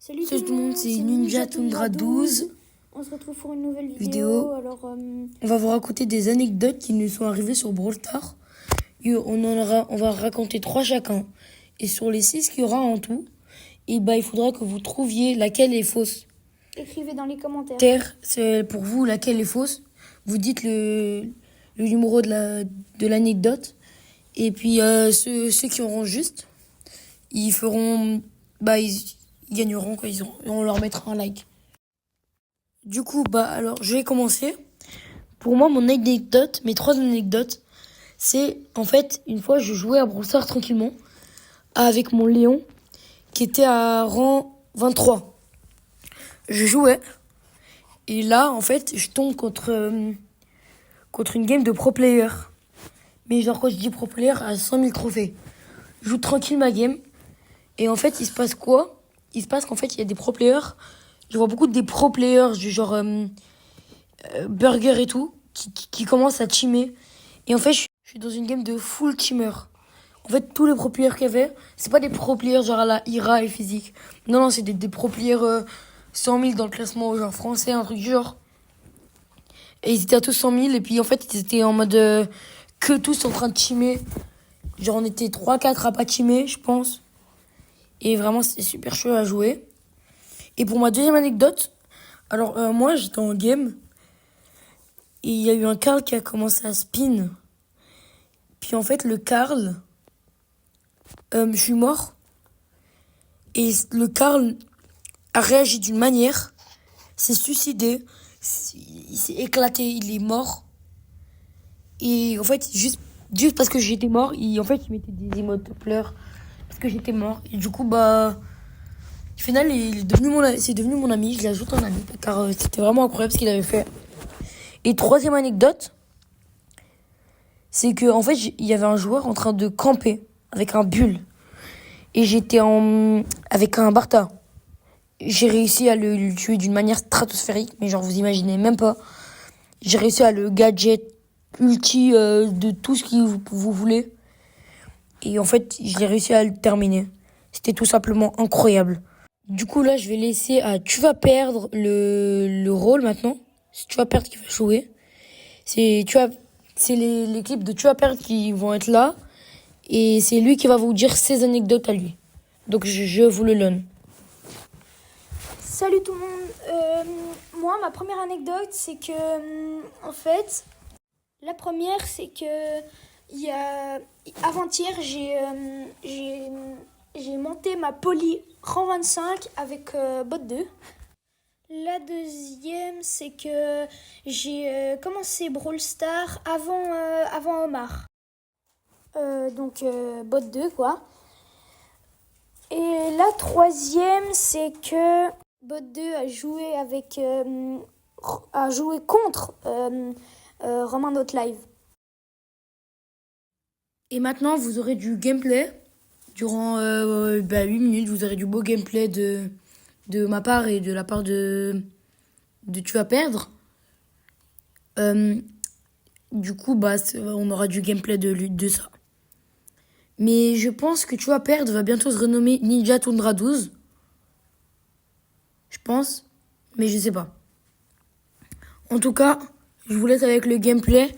Salut Salut tout le monde, c'est Ninja Tundra 12. On se retrouve pour une nouvelle vidéo. Alors, On va vous raconter des anecdotes qui nous sont arrivées sur Brawl Stars. Et on va raconter 3 chacun. Et sur les 6 qu'il y aura en tout, il faudra que vous trouviez laquelle est fausse. écrivez dans les commentaires. C'est pour vous laquelle est fausse. Vous dites le numéro de l'anecdote. Et puis ceux qui auront juste, ils feront... ils gagneront quoi, on leur mettra un like. Du coup, alors, je vais commencer. Pour moi, mes 3 anecdotes, c'est, en fait, une fois, je jouais à Brawl Stars tranquillement, avec mon Léon, qui était à rang 23. Je jouais, et là, en fait, je tombe contre une game de pro player. Mais genre, quand je dis pro player, à 100 000 trophées. Je joue tranquille ma game, et en fait, il se passe quoi? Il se passe qu'en fait, il y a des pro players. Je vois beaucoup des pro players du genre Burger et tout qui commencent à teamer. Et en fait, je suis dans une game de full teamer. En fait, tous les pro players qu'il y avait, c'est pas des pro players genre à la Ira et physique. Non, c'est des pro players 100 000 dans le classement genre français, un truc du genre. Et ils étaient à tous 100 000. Et puis en fait, ils étaient en mode que tous en train de teamer. Genre, on était 3-4 à pas teamer, je pense. Et vraiment, c'était super chaud à jouer. Et pour ma deuxième anecdote, alors moi j'étais en game et il y a eu un Karl qui a commencé à spin. Puis en fait le Karl, je suis mort et le Karl a réagi d'une manière, s'est suicidé, il s'est éclaté, il est mort. Et en fait juste parce que j'étais mort, il mettait des émotes de pleurs parce que j'étais mort. Et du coup au final, c'est devenu mon ami, je l'ajoute en ami, car c'était vraiment incroyable ce qu'il avait fait. Et troisième anecdote, c'est que en fait, il y avait un joueur en train de camper avec un bull. Et j'étais avec un Bartha. J'ai réussi à le tuer d'une manière stratosphérique, mais genre vous imaginez même pas. J'ai réussi à le gadget ulti de tout ce que vous voulez. Et en fait, j'ai réussi à le terminer. C'était tout simplement incroyable. Du coup, là, je vais laisser à Tu vas perdre le rôle maintenant. C'est Tu vas perdre qui va jouer. C'est l'équipe de Tu vas perdre qui vont être là. Et c'est lui qui va vous dire ses anecdotes à lui. Donc, je vous le donne. Salut tout le monde. Moi, ma première anecdote, c'est que, en fait, la première, c'est que avant-hier, j'ai monté ma poly rang 25 avec bot 2. La deuxième, c'est que j'ai commencé Brawl Stars avant Omar. Donc bot 2 quoi. Et la troisième, c'est que bot 2 a joué contre Romain Note Live. Et maintenant, vous aurez du gameplay. Durant 8 minutes, vous aurez du beau gameplay de ma part et de la part de Tu vas perdre. Du coup, on aura du gameplay de ça. Mais je pense que Tu vas perdre va bientôt se renommer Ninja Tundra 12. Je pense, mais je sais pas. En tout cas, je vous laisse avec le gameplay.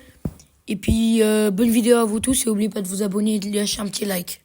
Et puis, bonne vidéo à vous tous et n'oubliez pas de vous abonner et de lâcher un petit like.